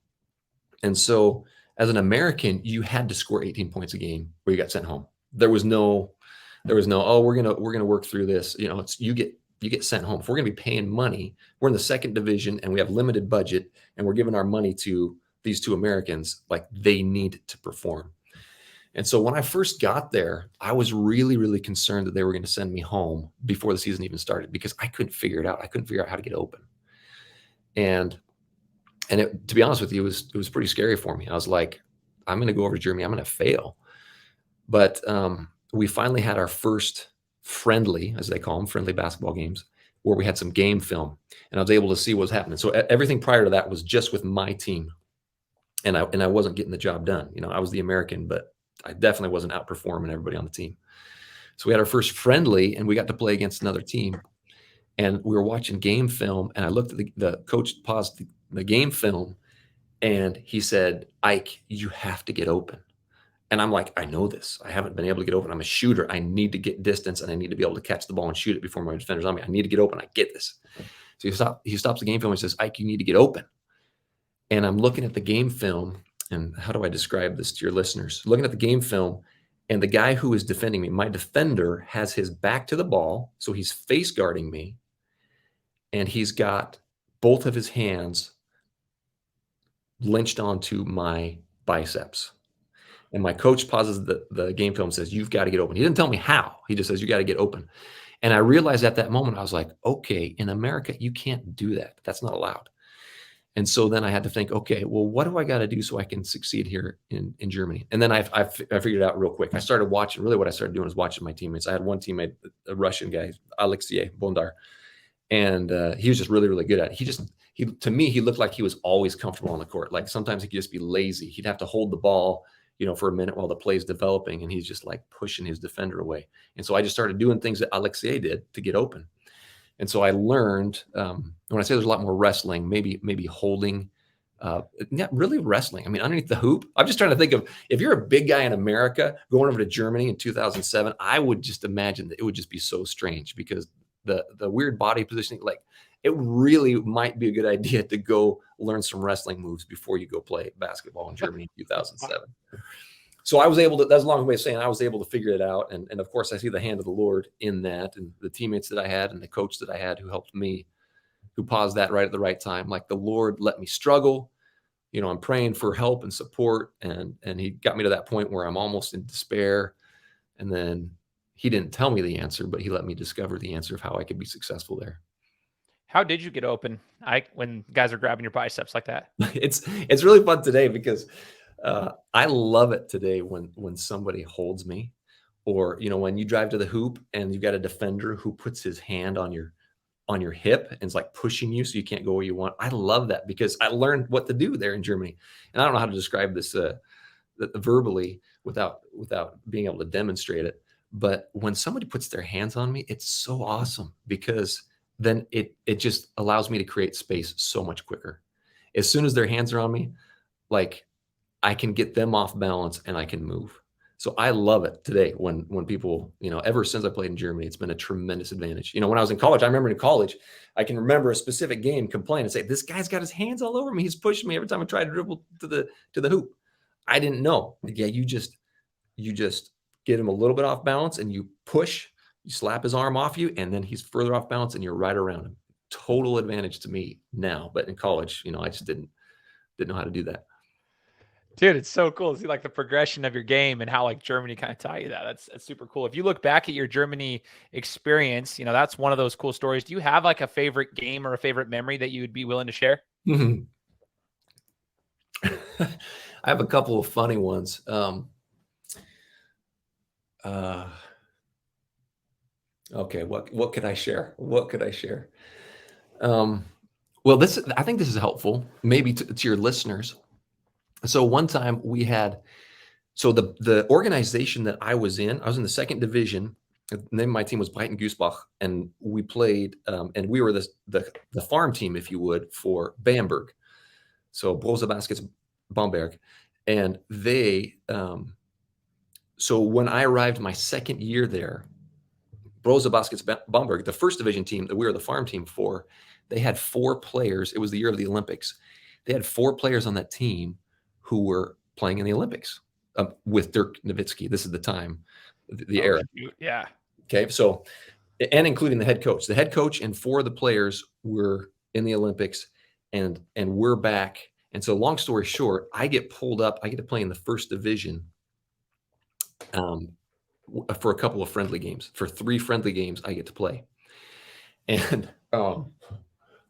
And so as an American, you had to score 18 points a game or you got sent home. There was no, "Oh, we're gonna work through this." It's you get sent home. If we're gonna be paying money, we're in the second division and we have limited budget, and we're giving our money to these 2 Americans, like they need to perform. And so when I first got there, I was really, really concerned that they were going to send me home before the season even started, because I couldn't figure it out. I couldn't figure out how to get open. And to be honest with you, it was pretty scary for me. I was like, I'm going to go over to Germany. I'm going to fail. But we finally had our first friendly, as they call them, friendly basketball games, where we had some game film, and I was able to see what was happening. So everything prior to that was just with my team, and I wasn't getting the job done. I was the American, but I definitely wasn't outperforming everybody on the team. So we had our first friendly, and we got to play against another team, and we were watching game film, and I looked at the coach paused the game film, And he said, Ike, you have to get open. And I'm like, I know this. I haven't been able to get open. I'm a shooter. I need to get distance, and I need to be able to catch the ball and shoot it before my defender's on me. I need to get open. I get this. So he stops the game film and says, Ike, you need to get open. And I'm looking at the game film, and how do I describe this to your listeners? Looking at the game film, and the guy who is defending me, my defender, has his back to the ball, so he's face guarding me, and he's got both of his hands lynched onto my biceps. And my coach pauses the game film and says, you've got to get open. He didn't tell me how. He just says, you got to get open. And I realized at that moment, I was like, okay, in America, you can't do that. That's not allowed. And so then I had to think, okay, well, what do I got to do so I can succeed here in Germany? And then I figured it out real quick. I started watching. Really, what I started doing was watching my teammates. I had one teammate, a Russian guy, Alexei Bondar, and he was just really, really good at it. To me, he looked like he was always comfortable on the court. Like sometimes he could just be lazy. He'd have to hold the ball, for a minute while the play's developing, and he's just like pushing his defender away. And so I just started doing things that Alexei did to get open. And so I learned, when I say there's a lot more wrestling, maybe holding, not really wrestling. I mean, underneath the hoop. I'm just trying to think of, if you're a big guy in America going over to Germany in 2007, I would just imagine that it would just be so strange, because the weird body positioning, like it really might be a good idea to go learn some wrestling moves before you go play basketball in Germany in 2007. So I was able to, that's a long way of saying I was able to figure it out. And of course, I see the hand of the Lord in that, and the teammates that I had and the coach that I had who helped me, who paused that right at the right time. Like the Lord let me struggle. I'm praying for help and support. And he got me to that point where I'm almost in despair. And then he didn't tell me the answer, but he let me discover the answer of how I could be successful there. How did you get open, Ike, when guys are grabbing your biceps like that? It's really fun today, because I love it today when somebody holds me, or when you drive to the hoop and you've got a defender who puts his hand on your hip and is like pushing you so you can't go where you want. I love that, because I learned what to do there in Germany, and I don't know how to describe this verbally without being able to demonstrate it. But when somebody puts their hands on me, it's so awesome, because then it just allows me to create space so much quicker. As soon as their hands are on me, like I can get them off balance and I can move. So I love it today when people, ever since I played in Germany, it's been a tremendous advantage. When I was in college, I remember in college, I can remember a specific game, complain and say, this guy's got his hands all over me. He's pushing me every time I try to dribble to the hoop. I didn't know. Yeah, you just get him a little bit off balance and you push, you slap his arm off you, and then he's further off balance and you're right around him. Total advantage to me now. But in college, I just didn't know how to do that. Dude, it's so cool to see like the progression of your game and how like Germany kind of taught you that. That's super cool. If you look back at your Germany experience, that's one of those cool stories. Do you have like a favorite game or a favorite memory that you would be willing to share? I have a couple of funny ones. Okay, what could I share? Well, I think this is helpful, maybe to your listeners. So one time we had, the organization that I was in the second division. The name of my team was Breiten Gussbach, and we played, and we were the farm team, if you would, for Bamberg. So Brose Baskets Bamberg, and they. So when I arrived my second year there, Brose Baskets Bamberg, the first division team that we were the farm team for, they had 4 players. It was the year of the Olympics. They had 4 players on that team who were playing in the Olympics with Dirk Nowitzki. This is the time, the era. Shoot. Yeah. Okay. So, and including the head coach. The head coach and 4 of the players were in the Olympics, and we're back. And so long story short, I get pulled up. I get to play in the first division for a couple of friendly games. For 3 friendly games, I get to play. And I don't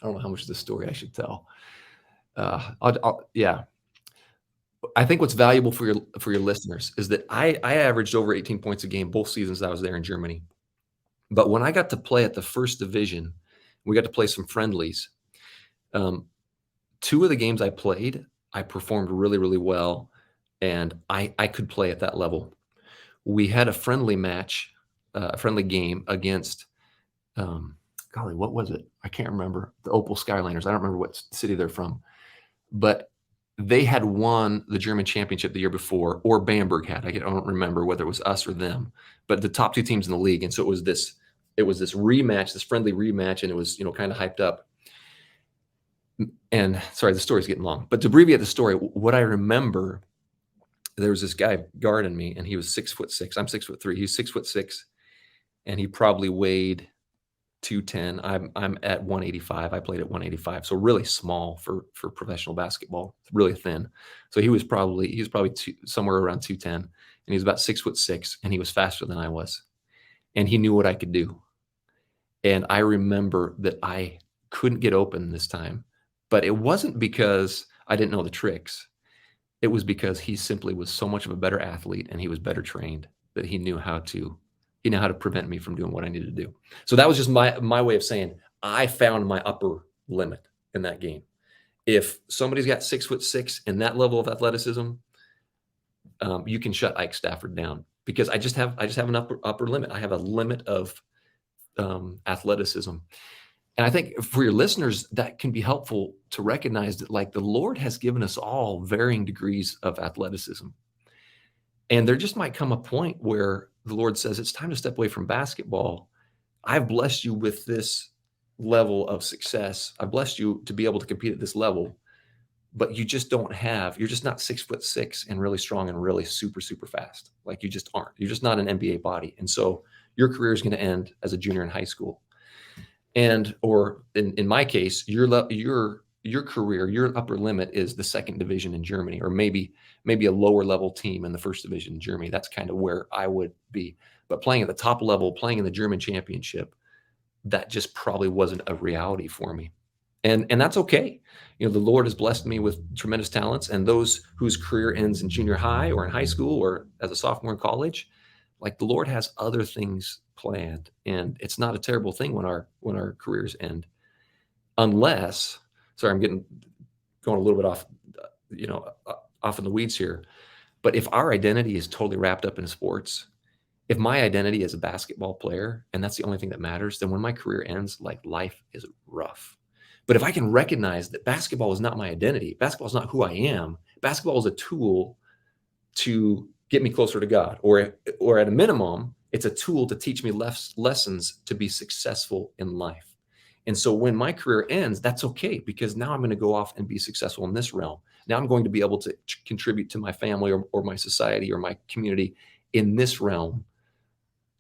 know how much of this story I should tell. Yeah. I think what's valuable for your listeners is that I averaged over 18 points a game both seasons that I was there in Germany. But when I got to play at the first division, we got to play some friendlies. 2 of the games I played, I performed really, really well, and I could play at that level. We had a friendly match, a friendly game against, golly, what was it? I can't remember. The Opel Skyliners. I don't remember what city they're from, but they had won the German championship the year before, or Bamberg had. I don't remember whether it was us or them, but the top 2 teams in the league. And so it was this rematch, this friendly rematch, and it was, kind of hyped up. And sorry, the story's getting long, but to abbreviate the story, what I remember, there was this guy guarding me, and he was 6'6". I'm 6'3". He's 6'6", and he probably weighed 210. I'm at 185. I played at 185, so really small for professional basketball, really thin. So he was probably somewhere around 210, and he was about 6'6", and he was faster than I was, and he knew what I could do. And I remember that I couldn't get open this time, but it wasn't because I didn't know the tricks. It was because he simply was so much of a better athlete, and he was better trained, that he knew how to prevent me from doing what I needed to do. So that was just my way of saying I found my upper limit in that game. If somebody's got 6'6" and that level of athleticism, you can shut Ike Stafford down, because I just have an upper limit. I have a limit of athleticism. And I think for your listeners, that can be helpful to recognize that, like, the Lord has given us all varying degrees of athleticism. And there just might come a point where the Lord says, it's time to step away from basketball. I've blessed you with this level of success. I've blessed you to be able to compete at this level, but you're just not 6'6" and really strong and really super, super fast. Like, you just aren't. You're just not an NBA body. And so your career is going to end as a junior in high school. Or in my case, your career, your upper limit is the second division in Germany, or maybe a lower level team in the first division in Germany. That's kind of where I would be. But playing at the top level, playing in the German championship, that just probably wasn't a reality for me. And that's okay. The Lord has blessed me with tremendous talents, and those whose career ends in junior high or in high school or as a sophomore in college, like, the Lord has other things planned, and it's not a terrible thing when our careers end, unless, sorry, I'm going a little bit off in the weeds here, but if our identity is totally wrapped up in sports, if my identity is a basketball player and that's the only thing that matters, then when my career ends, like, life is rough. But if I can recognize that basketball is not my identity, basketball is not who I am, basketball is a tool to get me closer to God, or at a minimum, it's a tool to teach me lessons to be successful in life. And so when my career ends, that's okay, because now I'm going to go off and be successful in this realm. Now I'm going to be able to contribute to my family or my society or my community in this realm.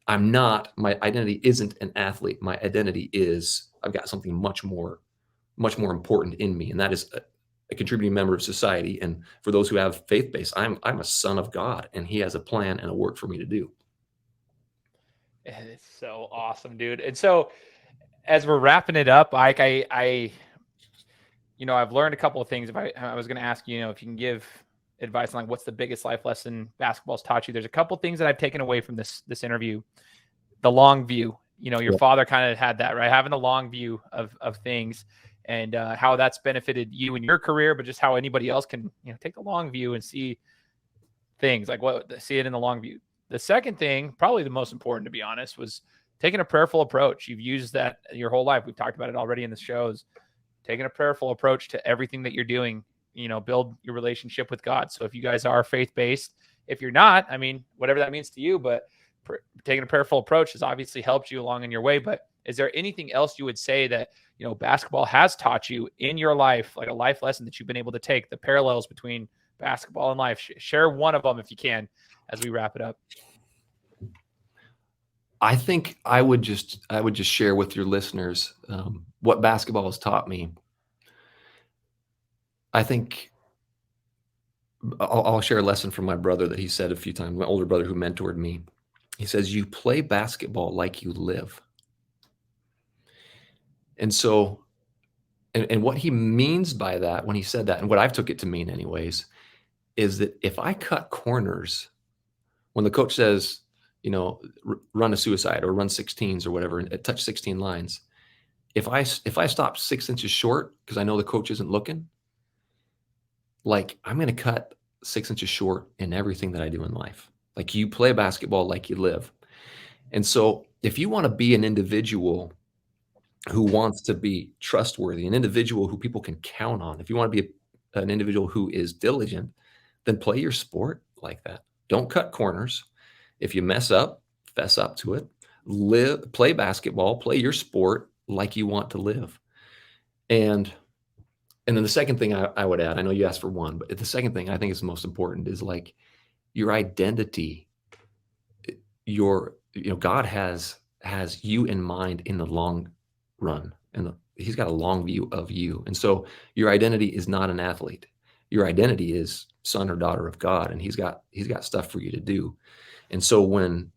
My identity isn't an athlete. My identity is, I've got something much more important in me, and that is a contributing member of society. And for those who have faith-based, I'm a son of God, and He has a plan and a work for me to do. It's so awesome, dude. And so, as we're wrapping it up, Ike, I've learned a couple of things. If I was going to ask you, if you can give advice on, like, what's the biggest life lesson basketball's taught you, there's a couple things that I've taken away from this interview. The long view. Your father kind of had that, right? Having the long view of things, and how that's benefited you in your career, but just how anybody else can, take the long view and see things, like, see it in the long view. The second thing, probably the most important, to be honest, was taking a prayerful approach. You've used that your whole life. We've talked about it already in the shows. Taking a prayerful approach to everything that you're doing, build your relationship with God. So if you guys are faith-based, if you're not, whatever that means to you, but taking a prayerful approach has obviously helped you along in your way. But is there anything else you would say that, basketball has taught you in your life, like a life lesson that you've been able to take, the parallels between basketball and life? Share one of them if you can, as we wrap it up. I think I would just share with your listeners what basketball has taught me. I think I'll share a lesson from my brother that he said a few times, my older brother who mentored me. He says, you play basketball like you live. And so, and what he means by that, when he said that, and what I've took it to mean anyways, is that if I cut corners, when the coach says, run a suicide or run 16s or whatever, and touch 16 lines, if I stop 6 inches short because I know the coach isn't looking, like, I'm going to cut 6 inches short in everything that I do in life. Like, you play basketball like you live. And so if you want to be an individual who wants to be trustworthy, an individual who people can count on, if you want to be an individual who is diligent, then play your sport like that. Don't cut corners. If you mess up, fess up to it. Play basketball, play your sport like you want to live. And then the second thing I would add, I know you asked for one, but the second thing I think is the most important is like your identity. God has you in mind in the long run, and he's got a long view of you. And so your identity is not an athlete. Your identity is son or daughter of God, and he's got stuff for you to do. And so when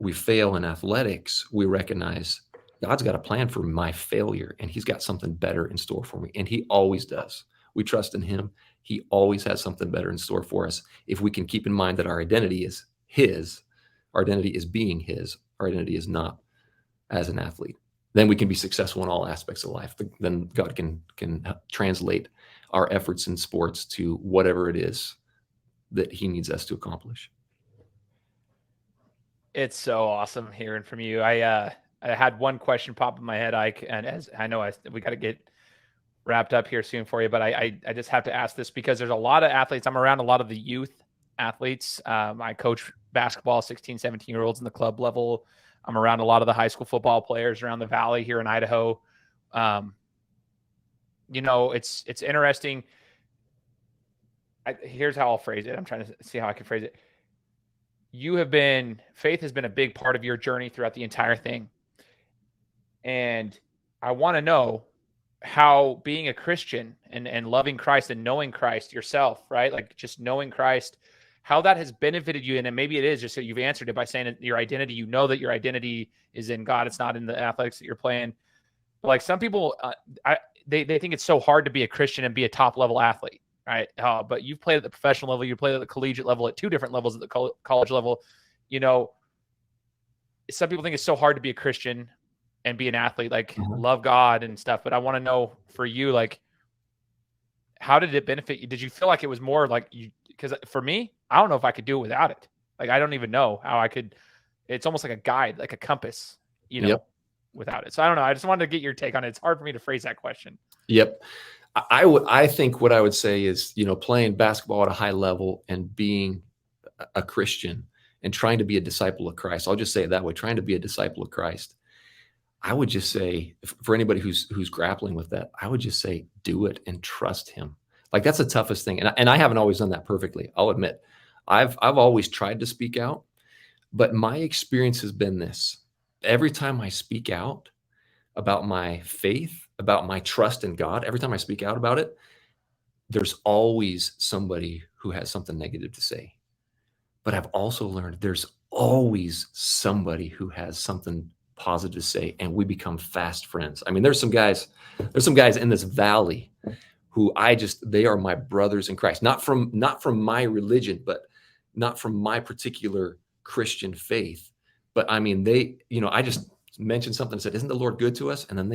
we fail in athletics, we recognize God's got a plan for my failure, and he's got something better in store for me. And he always does. We trust in him. He always has something better in store for us. If we can keep in mind that our identity is his, our identity is being his, our identity is not as an athlete, then we can be successful in all aspects of life. Then God can translate our efforts in sports to whatever it is that he needs us to accomplish. It's so awesome hearing from you. I had one question pop in my head, Ike, and as I know we got to get wrapped up here soon for you, but I just have to ask this because there's a lot of athletes. I'm around a lot of the youth athletes. I coach basketball, 16, 17-year-olds in the club level. I'm around a lot of the high school football players around the valley here in Idaho. It's interesting. Here's how I'll phrase it. I'm trying to see how I can phrase it. Faith has been a big part of your journey throughout the entire thing. And I want to know how being a Christian and loving Christ and knowing Christ yourself, right? Like just knowing Christ, how that has benefited you. And maybe it is just that you've answered it by saying that your identity, you know that your identity is in God. It's not in the athletics that you're playing. But like some people, they think it's so hard to be a Christian and be a top level athlete. Right. But you've played at the professional level, you played at the collegiate level, at two different levels at the college level. Some people think it's so hard to be a Christian and be an athlete, like love God and stuff. But I want to know for you, like, how did it benefit you? Did you feel like it was more like because for me, I don't know if I could do it without it. Like, I don't even know how I could. It's almost like a guide, like a compass, without it. So I don't know. I just wanted to get your take on it. It's hard for me to phrase that question. Yep. I think what I would say is, playing basketball at a high level and being a Christian and trying to be a disciple of Christ. I'll just say it that way, trying to be a disciple of Christ. I would just say, for anybody who's grappling with that, I would just say, do it and trust him. Like, that's the toughest thing. And I haven't always done that perfectly. I'll admit, I've always tried to speak out, but my experience has been this: every time I speak out about my faith, about my trust in God, every time I speak out about it, there's always somebody who has something negative to say. But I've also learned there's always somebody who has something positive to say, and we become fast friends. I mean, there's some guys in this valley who they are my brothers in Christ, not from my religion, but not from my particular Christian faith. But I mean, I just mentioned something and said, isn't the Lord good to us? And then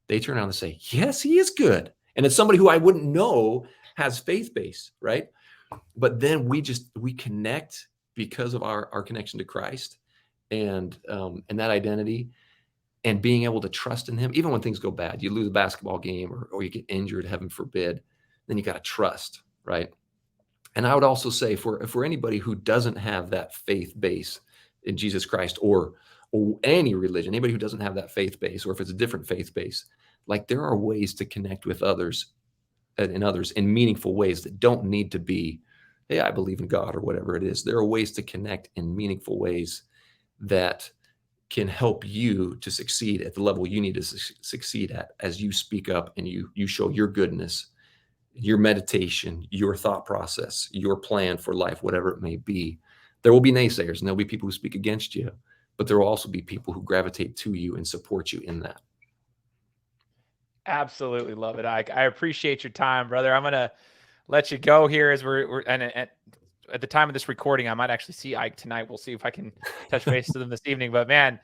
they turn around and say, yes, he is good. And it's somebody who I wouldn't know has faith base, right? But then we connect because of our connection to Christ and that identity, and being able to trust in him, even when things go bad. You lose a basketball game or you get injured, heaven forbid, then you got to trust, right? And I would also say for anybody who doesn't have that faith base in Jesus Christ or any religion, anybody who doesn't have that faith base, or if it's a different faith base, like, there are ways to connect with others in meaningful ways that don't need to be, hey, I believe in God or whatever it is. There are ways to connect in meaningful ways that can help you to succeed at the level you need to succeed at, as you speak up and you show your goodness, your meditation, your thought process, your plan for life, whatever it may be. There will be naysayers, and there'll be people who speak against you, but there will also be people who gravitate to you and support you in that. Absolutely love it, Ike. I appreciate your time, brother. I'm going to let you go here as we're and at the time of this recording, I might actually see Ike tonight. We'll see if I can touch base with him this evening. But man,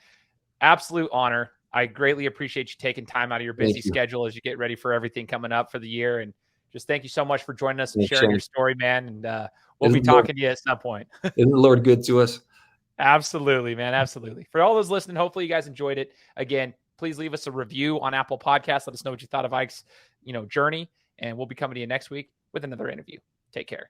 absolute honor. I greatly appreciate you taking time out of your busy schedule as you get ready for everything coming up for the year. And just thank you so much for joining us and sharing your story, man. And we'll be talking to you at some point. Isn't the Lord good to us? Absolutely, man. Absolutely. For all those listening, hopefully you guys enjoyed it. Again, please leave us a review on Apple Podcasts. Let us know what you thought of Ike's, journey. And we'll be coming to you next week with another interview. Take care.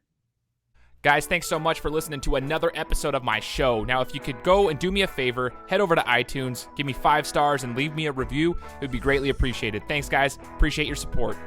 Guys, thanks so much for listening to another episode of my show. Now, if you could go and do me a favor, head over to iTunes, give me 5 stars, and leave me a review. It would be greatly appreciated. Thanks, guys. Appreciate your support.